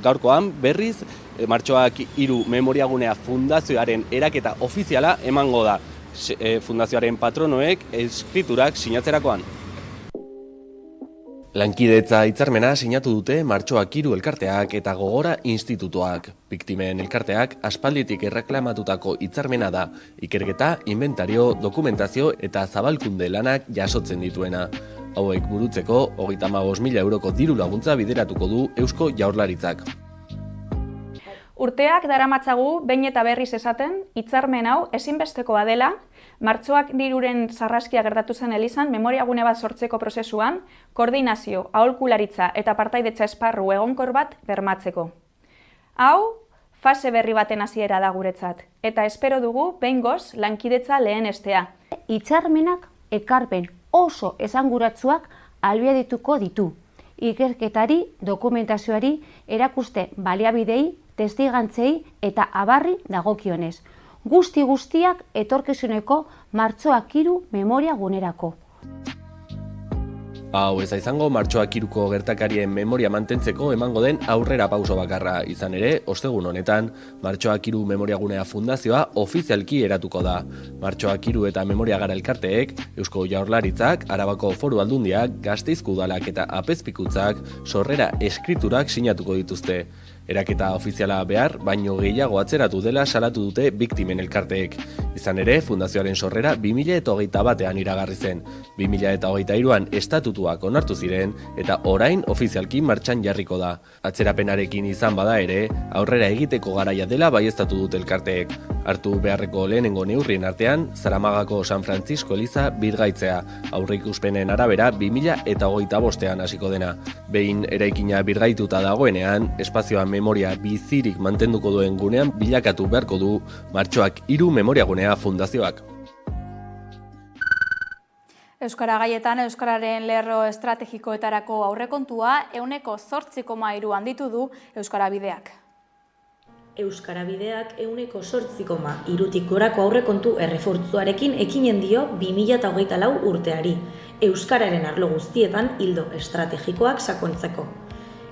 Gaurkoan berriz, Martxoak 3 Memoriagunea Fundazioaren eraketa ofiziala emango da. Fundazioaren patronoek eskriturak sinatzerakoan. Lankidetza hitzarmena sinatu dute Martxoak 3 elkarteak eta Gogora institutuak. Biktimen elkarteak aspalditik erreklamatutako hitzarmena da, ikerketa, inventario, dokumentazio eta zabalkunde lanak jasotzen dituena. Hauek burutzeko 35.000 euroko diru laguntza bideratuko du Eusko Jaurlaritzak. Urteak daramatzagu behin eta berriz esaten, hitzarmen hau ezinbestekoa dela, Martxoak 3 sarraskia gertatu zen Elizan memoriagune bat sortzeko prozesuan, koordinazio, aholkularitza eta partaidetza esparru egonkor bat bermatzeko. Hau, fase berri baten hasiera da guretzat, eta espero dugu behingoz lankidetza lehenestea. Hitzarmenak ekarpen oso esanguratsuak ahalbidetuko ditu. Ikerketari, dokumentazioari, erakuste baliabidei, testigantzei eta abarri dagokionez. Guztiak etorkizuneko Martxoak 3 memoria gunerako. Hau ez da izango Martxoak 3ko gertakarien memoria mantentzeko emango den aurrera pauso bakarra. Izan ere, ostegun honetan, Martxoak 3 Memoriagunea Fundazioa ofizialki eratuko da. Martxoak 3 eta Memoria Gara elkarteek, Eusko Jaurlaritzak, Arabako Foru Aldundiak, Gasteizko Udalak eta Apezpikutzak sorrera eskriturak sinatuko dituzte. Eraketa ofiziala behar, baino gehiago atzeratu dela salatu dute biktimen elkarteek. Izan ere, fundazioaren sorrera 2021an iragarri zen. 2023an estatutuak onartu ziren eta orain ofizialki martxan jarriko da. Atzerapenarekin izan bada ere, aurrera egiteko garaia dela baieztatu dute elkarteek. Hartu beharreko lehenengo neurrien artean, Zaramagako San Francisco Eliza birgaitzea, aurreikuspenen arabera 2025an hasiko dena. Behin eraikina birgaituta dagoenean, espazioan memoria bizirik mantenduko duen gunean bilakatu beharko du Martxoak 3 Memoriagunea Fundazioak. Euskara gaietan Euskararen lerro estrategikoetarako aurrekontua 8,8% handitu du Euskara Bideak. Euskara Bideak 8,8%tik gorako aurrekontu errefortzuarekin ekinen dio 2024 urteari, Euskararen arlo guztietan ildo estrategikoak sakontzeko.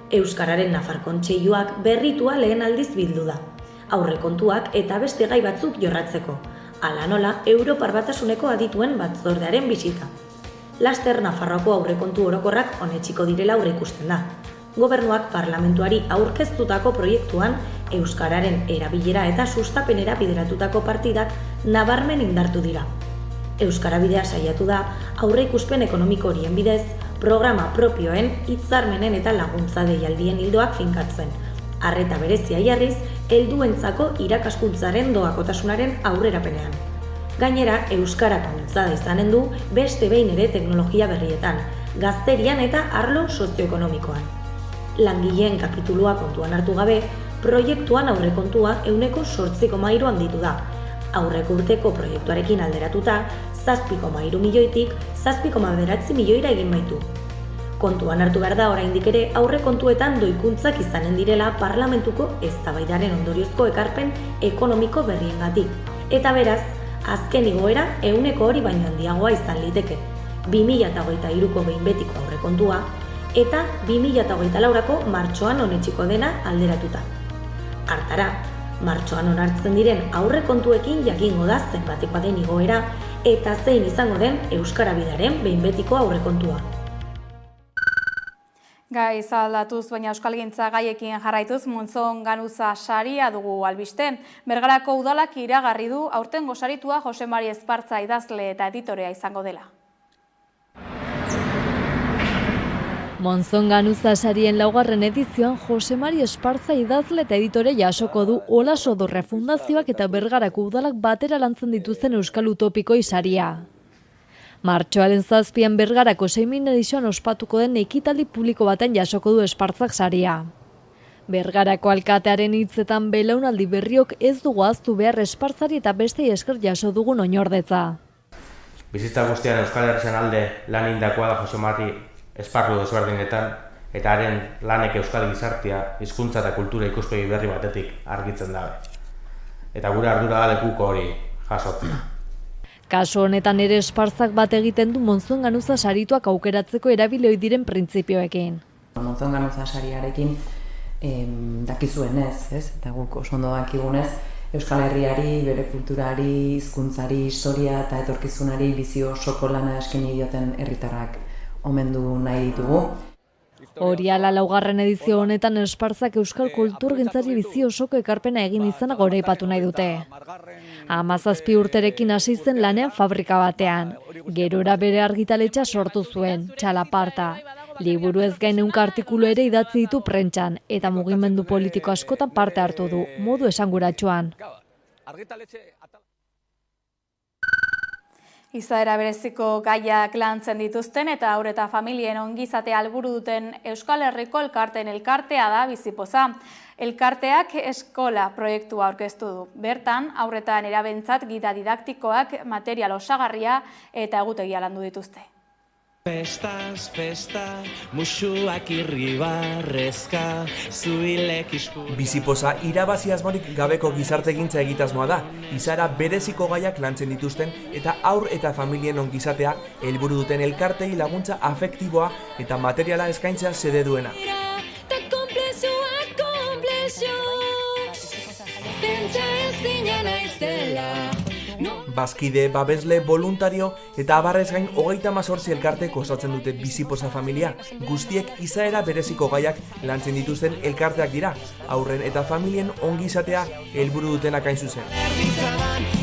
Euskararen Nafar Kontseiluak berritua lehen aldiz bildu da, aurrekontuak eta beste gai batzuk jorratzeko, hala nola Europar Batasuneko adituen batzordearen bisita. Laster Nafarroako aurrekontu orokorrak onetsiko direla aurreikusten da. Gobernuak parlamentuari aurkeztutako proiektuan Euskararen erabilera eta sustapenera bideratutako partidak nabarmen indartu dira. Euskara Bidea saiatu da aurreikuspen ekonomiko horien bidez, programa propioen, hitzarmenen eta laguntza deialdien ildoak finkatzen. Arreta berezia jarriz, helduentzako irakaskuntzaren doakotasunaren aurrerapenean. Gainera, Euskarak bultzada izanen du beste behin ere teknologia berrietan, gazterian eta arlo sozioekonomikoan. Langileen kapitulua kontuan hartu gabe, proiektuan aurrekontua 8,8% handitu da. Aurreko urteko proiektuarekin alderatuta, 7,3 milioitik 7,9 milioira egin baitu. Kontuan hartu behar da oraindik ere aurrekontuetan doikuntzak izanen direla parlamentuko eztabaidaren ondoriozko ekarpen ekonomiko berriengatik. Eta beraz, azken igoera 100 baino handiagoa izan liteke. 2023ko behin betiko aurrekontua eta 2024ko martxoan onetsiko dena alderatuta. Hartara, martxoan onartzen diren aurrekontuekin jakingo da zenbatekoa den igoera eta zein izango den Euskara Bidearen behin betiko aurrekontua. Gai aldatuz, baina euskalgintza gaiekin jarraituz Monzon Ganuza saria dugu albisten. Bergarako udalak iragarri du aurtengo saritua Jose Mari Espartza idazle eta editorea izango dela. Monzon Ganuza sarien laugarren edizioan Jose Mari Espartza idazle eta editore jasoko du Olaso Dorre Fundazioak eta Bergarako udalak batera lantzen dituzten euskal utopikoi saria. Martxoaren 7an Bergarako seminarioan ospatuko den ekitaldi publiko baten jasoko du Espartzak saria. Bergarako alkatearen hitzetan belaunaldi berriok ez dugu ahaztu behar Espartzari eta bestei esker jaso dugun oinordetza. Bizitza guztian Euskal Herrian alde lan indakoa da Jose Mari esparru desberdinetan eta haren lanek euskal gizartea, hizkuntza eta kultura ikuspegi berri batetik argitzen dabe. Eta gure ardura da lekuko hori jasotzea. Kasu honetan ere Espartzak bat egiten du Monzon Ganuza sarituak aukeratzeko erabili ohi diren printzipioekin. Monzon Ganuza sariarekin dakizuenez, ez? Eta guk oso ondo dakigunez, Euskal Herriari, bere kulturari, hizkuntzari, historia eta etorkizunari bizi osoko lana eskaini dioten herritarrak omendu nahi ditugu. Horiala laugarren edizio honetan Esparzak euskal kulturgintzari bizi osoko ekarpena egin izana goraipatu nahi dute. 17 urterekin hasi zen lanean fabrika batean. Gerora bere argitaletxa sortu zuen, Txalaparta. Liburu ez gain ehunka artikulu ere idatzi ditu prentsan, eta mugimendu politiko askotan parte hartu du, modu esanguratsuan. Izaera bereziko gaiak lantzen dituzten eta haur eta familien ongizatea helburu duten Euskal Herriko elkarteen elkartea da Bizipoza. Elkarteak eskola proiektua aurkeztu du. Bertan, haur eta nerabentzat gida didaktikoak, material osagarria eta egutegia landu dituzte. Festaz, festa, musuak irribarrezka, zubilek isku... Bizipoza irabazi asmorik gabeko gizartegintza egitasmoa da, izaera bereziko gaiak lantzen dituzten eta haur eta familien ongizatea helburu duten elkartei laguntza afektiboa eta materiala eskaintzea xede duena. Bazkide, babesle, voluntario eta abarrez gain 38 elkartek osatzen dute Bizipoza familia. Guztiek izaera bereziko gaiak lantzen dituzten elkarteak dira. Haurren eta familien ongizatea helburu dutenak hain zuzen.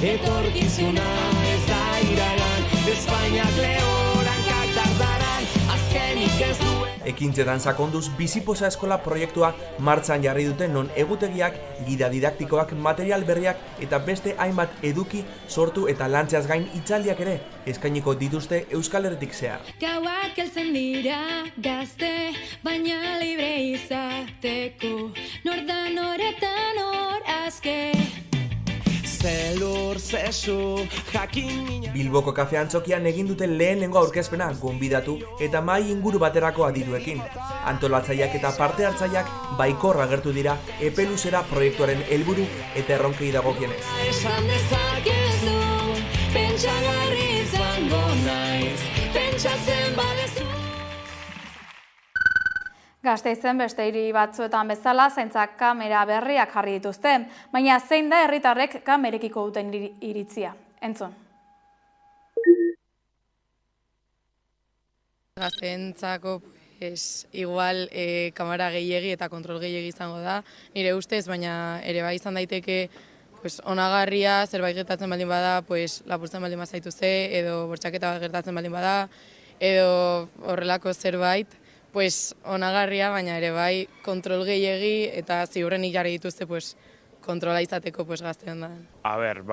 Etorkizuna ez da iragan, Espainiak lehorankak dardaran, azkenik ez duen... Ekintzetan sakonduz Bizipoza eskola proiektua martxan jarri dute non egutegiak, gida didaktikoak, material berriak eta beste hainbat eduki sortu eta lantzeaz gain hitzaldiak ere eskainiko dituzte Euskal Herritik zehar. Gauak heltzen dira gazte, baina libre izateko, nor da noretan hor azke. Zelur, zesu, jakin mina... Bilboko kafe antzokian egin duten lehenengo aurkezpena gonbidatu eta mahai inguru baterako adituekin. Antolatzaileak eta parte hartzaileak baikor agertu dira epe luzera proiektuaren helburu eta erronkei dagokienez. Esan dezakezu, pentsagarri izango naiz, pentsatzen badezu. Gasteizen beste hiri batzuetan bezala zaintzak kamera berriak jarri dituzte, baina zein da herritarrek kamerekiko duten iritzia. Entzun. Gazteentzako igual kamera gehiegi eta kontrol gehiegi izango da, nire ustez, baina ere bai izan daiteke onagarria, zerbait gertatzen baldin bada, lapurtzen baldin bazaituzte, edo bortxaketa gertatzen baldin bada, edo horrelako zerbait, onagarria, baina ere bai kontrol gehiegi eta ziurrenik jarri dituzte kontrola izateko gaztean da.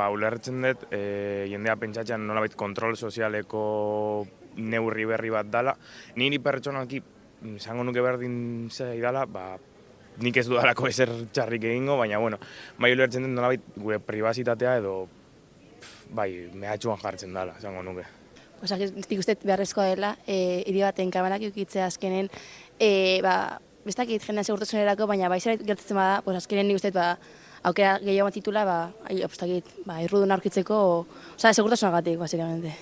Ulertzen dut, jendea pentsatzean nolabait kontrol sozialeko neurri berri bat dala. Niri pertsonalki, izango nuke berdin zei dala, nik ez dudalako ezer txarrik egingo, baina bai ulertzen dut nolabait gure pribazitatea edo mehatxuan jartzen dala, izango nuke. Nik uste beharrezkoa dela, hiri baten kamerak eukitzea azkenen, bestakit jendean segurtasunerako, baina zerbait gertatzen bada, azkenen nik uste aukera gehiago batitula, irrudun aurkitzeko, segurtasunagatik, basikamente.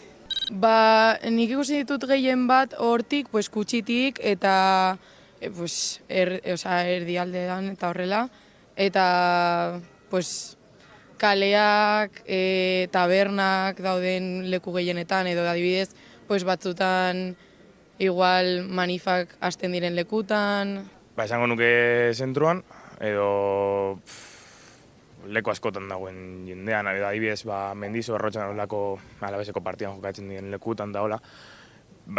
Nik ikusi ditut gehien bat hortik, kutsitik eta erdialdean eta horrela, eta kaleak, tabernak dauden leku gehienetan, edo adibidez, batzutan igual manifak hasten diren lekutan. Esango nuke zentruan, edo leku askotan dagoen jendean, adibidez, Mendizo Errotxan olako alabeseko partidan jokatzen diren lekutan daola.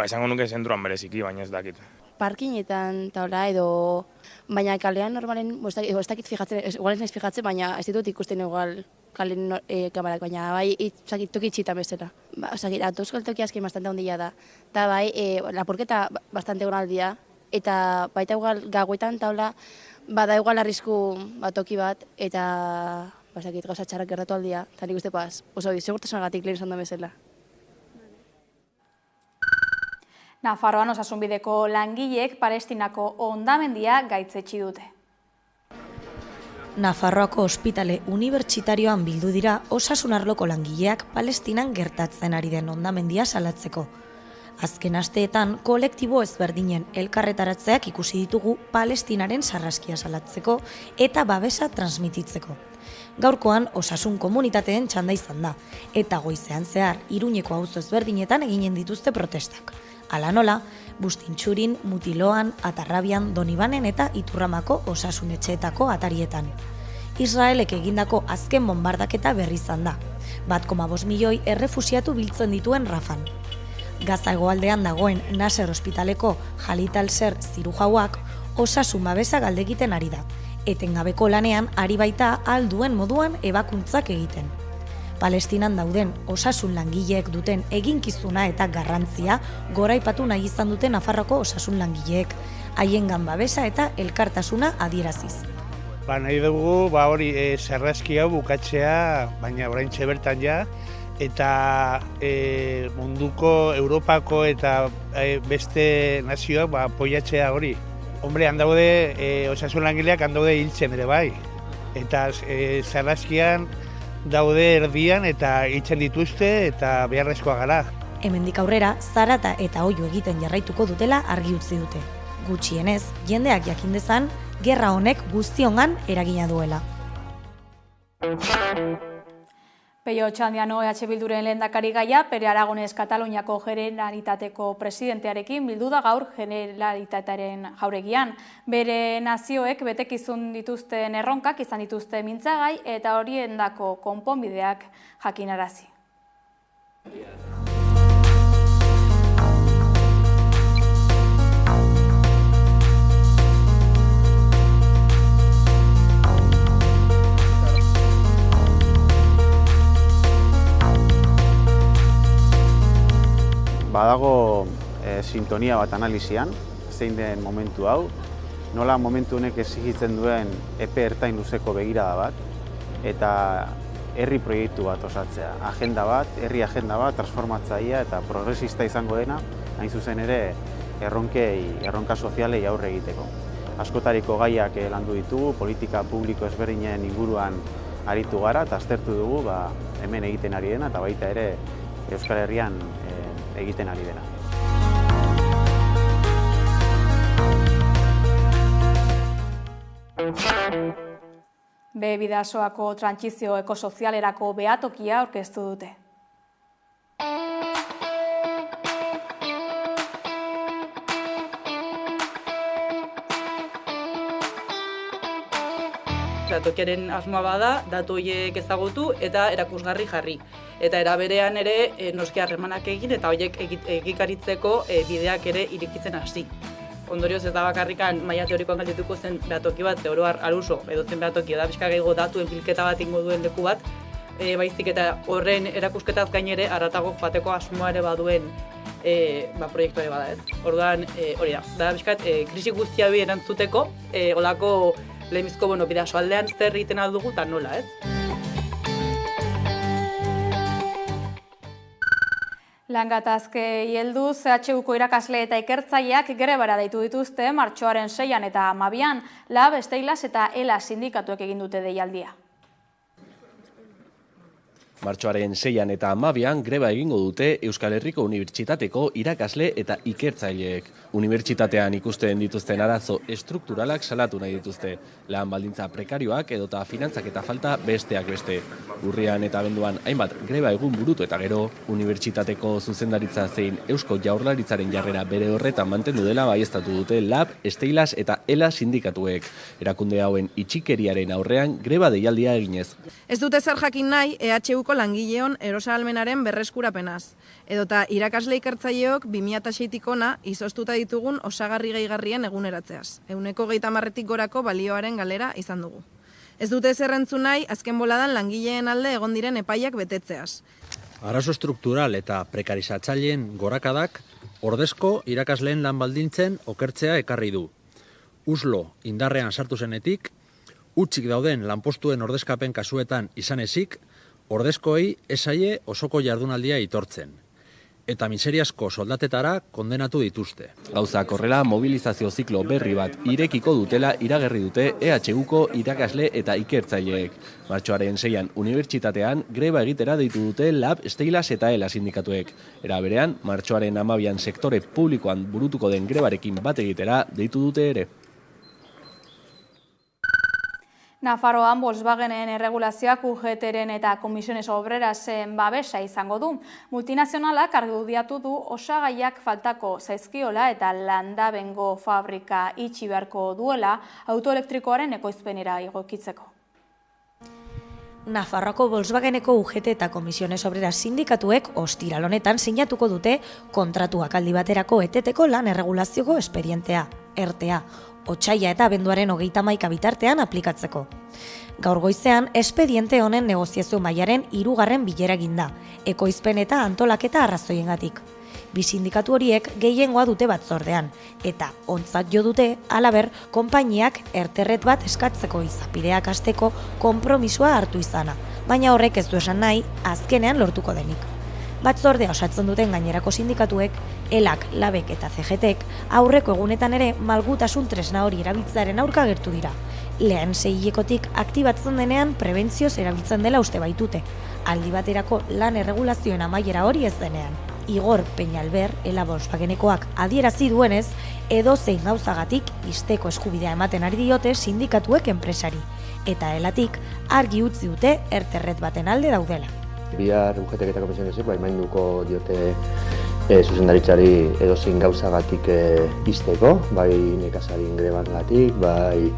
Esango nuke zentruan bereziki, baina ez dakit. Parkinetan taola edo, baina kalean normalen, ez dakit fijatzen, igual ez naiz fijatzen, baina ez ditut ikusten igual kalen kamerak, baina bai toki itxitan bezala. Autobus toki azken bastante ondila da. Da bai, lapurketa bastante gonaldia, eta baita igual gauetan taola, bada igual arrisku toki bat, eta gauza txarrak gertatu aldia, eta nik uste segurtasunagatik lehen esan da bezala. Nafarroan osasunbideko langileek Palestinako hondamendia gaitzetsi dute. Nafarroako ospitale unibertsitarioan bildu dira osasun arloko langileak Palestinan gertatzen ari den hondamendia salatzeko. Azken asteetan kolektibo ezberdinen elkarretaratzeak ikusi ditugu Palestinaren sarraskia salatzeko eta babesa transmititzeko. Gaurkoan osasun komunitateen txanda izan da, eta goizean zehar Iruñeko auzo ezberdinetan eginen dituzte protestak. Hala nola, Bustintxurin, Mutiloan, Atarrabian, Donibanen eta Iturramako osasun etxeetako atarietan. Israelek egindako azken bombardaketa berri izan da, 1,5 milioi errefusiatu biltzen dituen Rafan. Gaza hegoaldean dagoen Nasser ospitaleko Khalid al-Ser zirujauak osasun babesa galdegiten ari da, etengabeko lanean ari baita ahal duen moduan ebakuntzak egiten. Palestinan dauden osasun langileek duten eginkizuna eta garrantzia goraipatu nahi izan duten Nafarroko osasun langileek, haiengan babesa eta elkartasuna adieraziz. Nahi dugu hori sarraski hau bukatzea, baina oraintxe bertan ja, eta munduko, Europako eta beste nazioak apoiatzea hori. Hombre, handaude osasun langileak handaude hiltzen ere bai, eta sarraskian daude erdian eta hiltzen dituzte eta beharrezkoa gara. Hemendik aurrera, zarata eta oihu egiten jarraituko dutela argi utzi dute. Gutxienez, jendeak jakin dezan, gerra honek guztiongan eragina duela. Peio Otxandiano EH Bilduren lehendakari gaia, Pere Aragones Kataluniako Generalitateko presidentearekin bildu da gaur Generalitatearen jauregian. Bere nazioek betekizun dituzten erronkak izan dituzte mintzagai eta horiendako konponbideak jakinarazi. Badago sintonia bat analizian, zein den momentu hau, nola momentu honek exigitzen duen epe ertain luzeko begirada bat, eta herri proiektu bat osatzea. Agenda bat, herri agenda bat, transformatzailea eta progresista izango dena, hain zuzen ere erronka sozialei aurre egiteko. Askotariko gaiak landu ditugu, politika publiko ezberdinen inguruan aritu gara, eta aztertu dugu hemen egiten ari dena, eta baita ere Euskal Herrian egiten ari dena. Bidasoako trantsizio ekosozialerako behatokia aurkeztu dute. Behatokiaren asmoa bada, datu horiek ezagutu eta erakusgarri jarri. Eta eraberean ere noski harremanak egin eta horiek egikaritzeko bideak ere irekitzen hasi. Ondorioz ez da bakarrikan maila teorikoan galdetuko zen behatoki bat, oro har aruso, edo zen behatoki da pixka gehiago datuen bilketa bat ingo duen leku bat, baizik eta horren erakusketaz gain ere haratago joateko asmoa ere baduen proiektu ere bada, ez? Orduan hori da pixkat krisi guztia bi erantzuteko, olako lehenbizko Bidasoaldean zer egiten aldugu eta nola, ez? Langatazkei helduz, EHUko irakasle eta ikertzaileak grebara deitu dituzte martxoaren 6an eta 12an, LAB, Steilas eta ELA sindikatuek egin dute deialdia. Martxoaren 6an eta 12an greba egingo dute Euskal Herriko Unibertsitateko irakasle eta ikertzaileek. Unibertsitatean ikusten dituzten arazo estrukturalak salatu nahi dituzte. Lan baldintza prekarioak edota finantzak eta falta besteak beste. Urrian eta abenduan hainbat greba egun burutu eta gero, Unibertsitateko zuzendaritza zein Eusko Jaurlaritzaren jarrera bere horretan mantendu dela baieztatu dute LAB, Steilas eta ELA sindikatuek. Erakunde hauen itxikeriaren aurrean greba deialdia eginez. Ez dute zer jakin nahi EHUko langileon erosahalmenaren berreskurapenaz. Edota irakasle ikertzaileok 2006tik hona izoztuta ditugun osagarri gehigarrien eguneratzeaz. 130tik gorako balioaren galera izan dugu. Ez dute zerrentzun nahi azken boladan langileen alde egon diren epaiak betetzeaz. Arazo struktural eta prekarizatzaileen gorakadak ordezko irakasleen lan baldintzen okertzea ekarri du. Uslo indarrean sartu zenetik, utzik dauden lanpostuen ordezkapen kasuetan izan ezik, ordezkoei esaie osoko jardunaldia itortzen. eta miseriazko soldatetara kondenatu dituzte. Gauzak horrela, mobilizazio ziklo berri bat irekiko dutela iragarri dute EHUko irakasle eta ikertzaileek. Martxoaren 6an unibertsitatean greba egitera deitu dute LAB, Steilas eta ELA sindikatuek. Era berean, martxoaren 12an sektore publikoan burutuko den grebarekin bat egitera deitu dute ere. Nafarroan Volkswagenen erregulazioak UGT-ren eta Komisiones Obrerasen babesa izango du. Multinazionalak argudiatu du osagaiak faltako zaizkiola eta landabengo fabrika itxi beharko duela autoelektrikoaren ekoizpenera egokitzeko. Nafarroako Volkswageneko UGT eta Komisiones Obreras sindikatuek ostiral honetan sinatuko dute kontratuak aldi baterako eteteko lan erregulazioko espedientea, ERTEA, otsaila eta abenduaren 31 bitartean aplikatzeko. Gaur goizean, espediente honen negoziazio mailaren 3. bilera eginda, ekoizpen eta antolaketa arrazoiengatik. Bi sindikatu horiek gehiengoa dute batzordean, eta ontzat jo dute, halaber, konpainiak erterret bat eskatzeko izapideak hasteko konpromisoa hartu izana, baina horrek ez du esan nahi, azkenean lortuko denik. Batzordea osatzen duten gainerako sindikatuek, ELAK, LABek eta CGTek aurreko egunetan ere malgutasun tresna hori erabiltzearen aurka agertu dira. Lehen seihilekotik aktibatzen denean prebentzioz erabiltzen dela uste baitute, aldi baterako lan erregulazioen amaiera hori ez denean. Igor Peñalber, ELA Volkswagenekoak adierazi duenez, edozein gauzagatik ixteko eskubidea ematen ari diote sindikatuek enpresari, eta ELAtik argi utzi dute erterret baten alde daudela. Bihar UGTek eta Komisionesek baimenduko diote zuzendaritzari edozein gauzagatik ixteko, bai nekazarien grebangatik, bai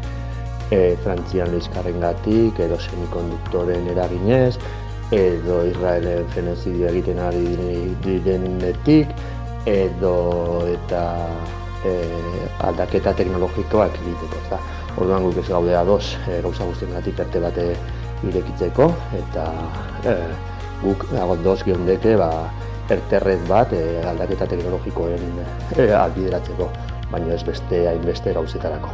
Frantzian liskarrengatik, edo semikonduktoren eraginez, edo Israelen genozidio egiten ari direnetik, edo eta aldaketa teknologikoak egiteko. Orduan guk ez gaude ados gauza guztiengatik arte bate irekitzeko, eta guk agondoz geundeke erterret bat aldaketa teknologikoen albideratzeko, baina ez beste hainbeste gauzetarako.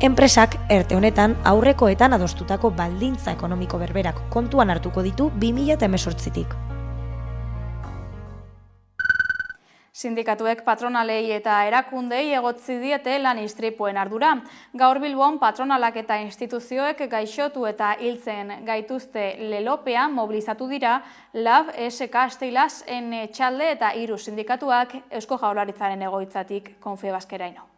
Enpresak erte honetan aurrekoetan adostutako baldintza ekonomiko berberak kontuan hartuko ditu 2018tik. Sindikatuek patronalei eta erakundei egotzi diete lan istripuen ardura. Gaur Bilbon patronalak eta instituzioek gaixotu eta hiltzen gaituzte lelopean mobilizatu dira LAB, SK, Steilas, Txalde eta 3 sindikatuak Eusko Jaurlaritzaren egoitzatik Confebaskeraino.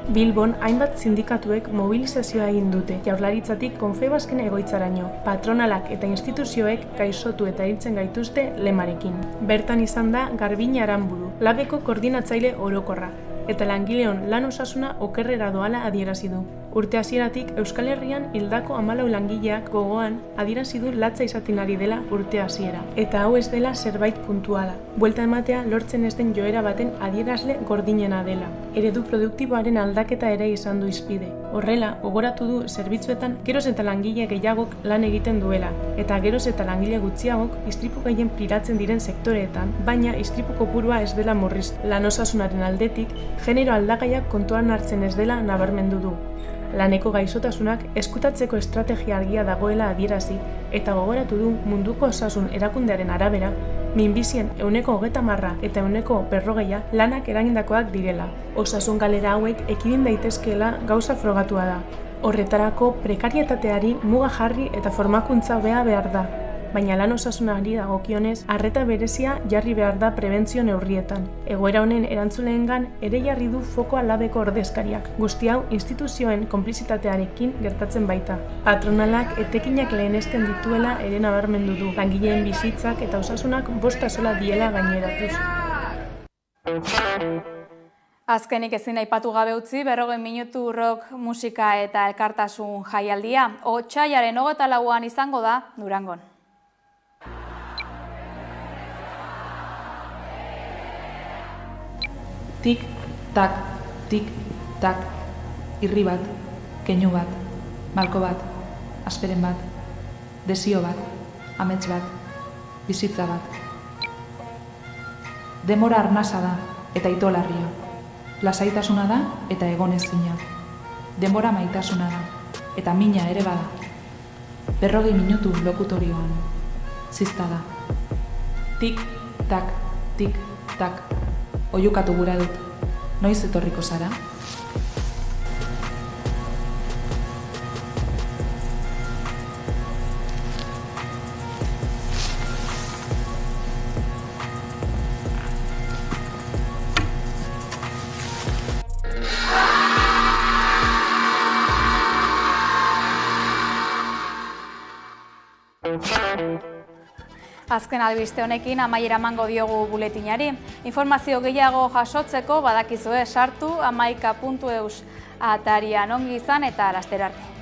Bilbon hainbat sindikatuek mobilizazioa egin dute Jaurlaritzatik Confebasken egoitzaraino, patronalak eta instituzioek gaixotu eta hiltzen gaituzte lemarekin. Bertan izan da Garbina Aranburu, LABeko koordinatzaile orokorra, eta langileon lan osasuna okerrera doala adierazi du. Urte hasieratik Euskal Herrian hildako 14 langileak gogoan adierazi du latza izaten ari dela urte hasiera, eta hau ez dela zerbait puntuala. Buelta ematea lortzen ez den joera baten adierazle gordinena dela. Eredu produktiboaren aldaketa ere izan du hizpide. Horrela, gogoratu du zerbitzuetan geroz eta langile gehiagok lan egiten duela, eta geroz eta langile gutxiagok istripu gehien piratzen diren sektoreetan, baina istripu kopurua ez dela murriztu. Lan osasunaren aldetik, genero aldagaiak kontuan hartzen ez dela nabarmendu du. Laneko gaixotasunak eskutatzeko estrategia argia dagoela adierazi eta gogoratu du munduko osasun erakundearen arabera, minbizien 130 eta 140 lanak eragindakoak direla. Osasun galera hauek ekidin daitezkeela gauza frogatua da. Horretarako prekarietateari muga jarri eta formakuntza hobea behar da. Baina lan osasunari dagokionez, arreta berezia jarri behar da prebentzio neurrietan. Egoera honen erantzuleengan ere jarri du fokoa LABeko ordezkariak. Guzti hau instituzioen konplizitatearekin gertatzen baita. Patronalak etekinak lehenesten dituela ere nabarmendu du. Langileen bizitzak eta osasunak bosta sola diela gaineratuz. Azkenik ezin aipatu gabe utzi 40 minutu rock musika eta elkartasun jaialdia. Otsailaren 24an izango da Durangon. Tik, tak, tik, tak, irri bat, keinu bat, malko bat, asperen bat, desio bat, amets bat, bizitza bat. Demora arnasa da eta itolarria, lasaitasuna da eta egonezina. Denbora maitasuna da eta mina ere bada. 40 minutu lokutorioan, zizta da. Tik, tak, tik, tak. Oiukatu gura dut. Noiz etorriko zara? Azken albiste honekin amaiera emango diogu buletinari. Informazio gehiago jasotzeko badakizue sartu 11.eus atarian. Ongi izan eta laster arte.